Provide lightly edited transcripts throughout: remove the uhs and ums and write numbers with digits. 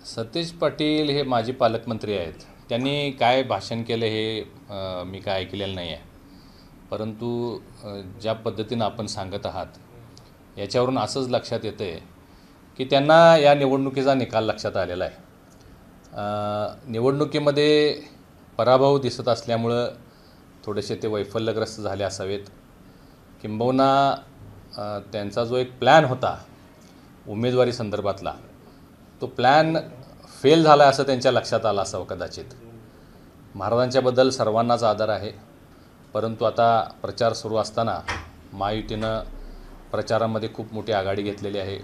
सतेज पाटील हे माजी पालकमंत्री आहेत. त्यांनी काय भाषण केलं हे मी काय ऐकलेलं नाही आहे. परंतु ज्या पद्धतीनं आपण सांगत आहात याच्यावरून असंच लक्षात येतं आहे की त्यांना या निवडणुकीचा निकाल लक्षात आलेला आहे. निवडणुकीमध्ये पराभव दिसत असल्यामुळं थोडेसे ते वैफल्यग्रस्त झाले असावेत. किंबहुना त्यांचा जो एक प्लॅन होता उमेदवारी संदर्भातला तो प्लॅन फेल झाला असं त्यांच्या लक्षात आलं असावं कदाचित. महाराजांच्याबद्दल सर्वांनाच आदर आहे, परंतु आता प्रचार सुरू असताना महायुतीनं प्रचारामध्ये खूप मोठी आघाडी घेतलेली आहे.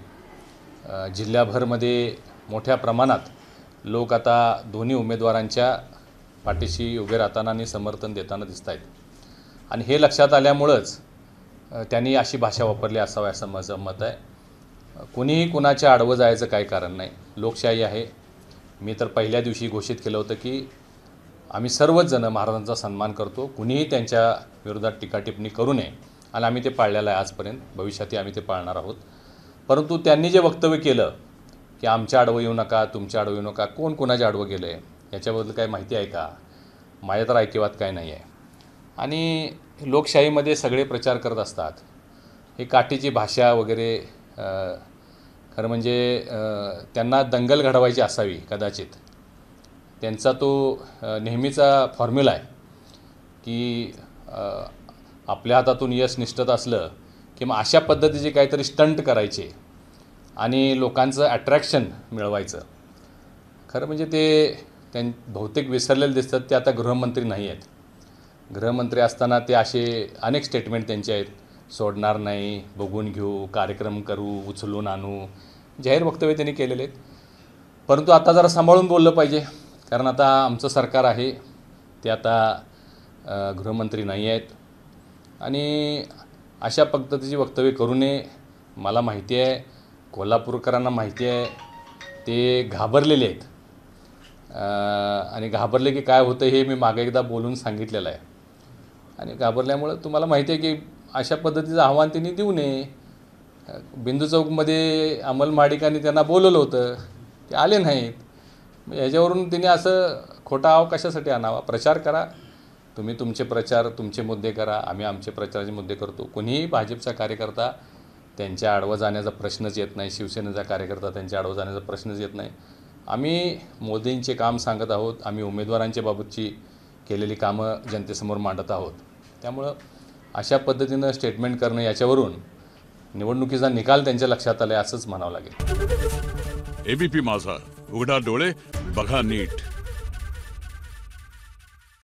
जिल्ह्याभरमध्ये मोठ्या प्रमाणात लोक आता दोन्ही उमेदवारांच्या पाठीशी उभे राहताना आणि समर्थन देताना दिसत आहेत. आणि हे लक्षात आल्यामुळंच त्यांनी अशी भाषा वापरली असावी असं माझं मत आहे. कुणीही कुणाच्या आडवं जायचं काही कारण नाही. लोकशाही आहे. मी तर पहिल्या दिवशी घोषित केलं होतं की आम्ही सर्वच जण महाराजांचा सन्मान करतो, कुणीही त्यांच्या विरोधात टीकाटिप्पणी करू नये, आणि आम्ही ते पाळलेलं आहे आजपर्यंत, भविष्यातही आम्ही ते पाळणार आहोत. परंतु त्यांनी जे वक्तव्य केलं की आमच्या आडवं येऊ नका, तुमच्या आडवं येऊ नका, कोण कोणाच्या आडवं गेलं आहे याच्याबद्दल काही माहिती आहे का? माझ्या तर ऐकिवात काय नाही आहे. आणि लोकशाहीमध्ये सगळे प्रचार करत असतात. ही काठीची भाषा वगैरे खरं म्हणजे त्यांना दंगल घडवायची असावी कदाचित. त्यांचा तो नेहमीचा फॉर्म्युला आहे की आपल्या हातातून यश निष्ठत असलं की मग अशा पद्धतीचे काहीतरी स्टंट करायचे आणि लोकांचं अट्रॅक्शन मिळवायचं. खरं म्हणजे ते बहुतेक विसरलेले दिसतात. ते आता गृहमंत्री नाही आहेत. गृहमंत्री असताना ते असे अनेक स्टेटमेंट त्यांचे आहेत, सोडणार नाही, बघून घेऊ, कार्यक्रम करू, उचलून आणू, जाहीर वक्तव्य त्यांनी केलेले आहेत. परंतु आता जरा सांभाळून बोललं पाहिजे, कारण आता आमचं सरकार आहे. ते आता गृहमंत्री नाही आहेत आणि अशा पद्धतीची वक्तव्य करू नये. मला माहिती आहे, कोल्हापूरकरांना माहिती आहे, ते घाबरलेले आहेत. आणि घाबरले की काय होतं हे मी मागे एकदा बोलून सांगितलेलं आहे. आणि घाबरल्यामुळं तुम्हाला माहिती आहे की अशा पद्धतीचं आव्हान त्यांनी देऊ नये. बिंदू चौकमध्ये अमल महाडिकांनी त्यांना बोलवलं होतं, ते आले नाहीत. ह्याच्यावरून त्यांनी असं खोटा आव कशासाठी आणावा? प्रचार करा तुम्ही, तुमचे प्रचार, तुमचे मुद्दे करा, आम्ही आमचे प्रचाराचे मुद्दे करतो. कोणीही भाजपचा कार्यकर्ता त्यांच्या आडवं जाण्याचा प्रश्नच येत नाही. शिवसेनेचा कार्यकर्ता त्यांच्या आडवं जाण्याचा प्रश्नच येत नाही. आम्ही मोदींचे काम सांगत आहोत. आम्ही उमेदवारांच्या बाबतची केलेली कामं जनतेसमोर मांडत आहोत. त्यामुळं अशा पद्धतीनं स्टेटमेंट करणं याच्यावरून निवडणुकीचा निकाल त्यांच्या लक्षात आला असंच म्हणावं लागेल. एबीपी माझा, उघडा डोळे बघा नीट.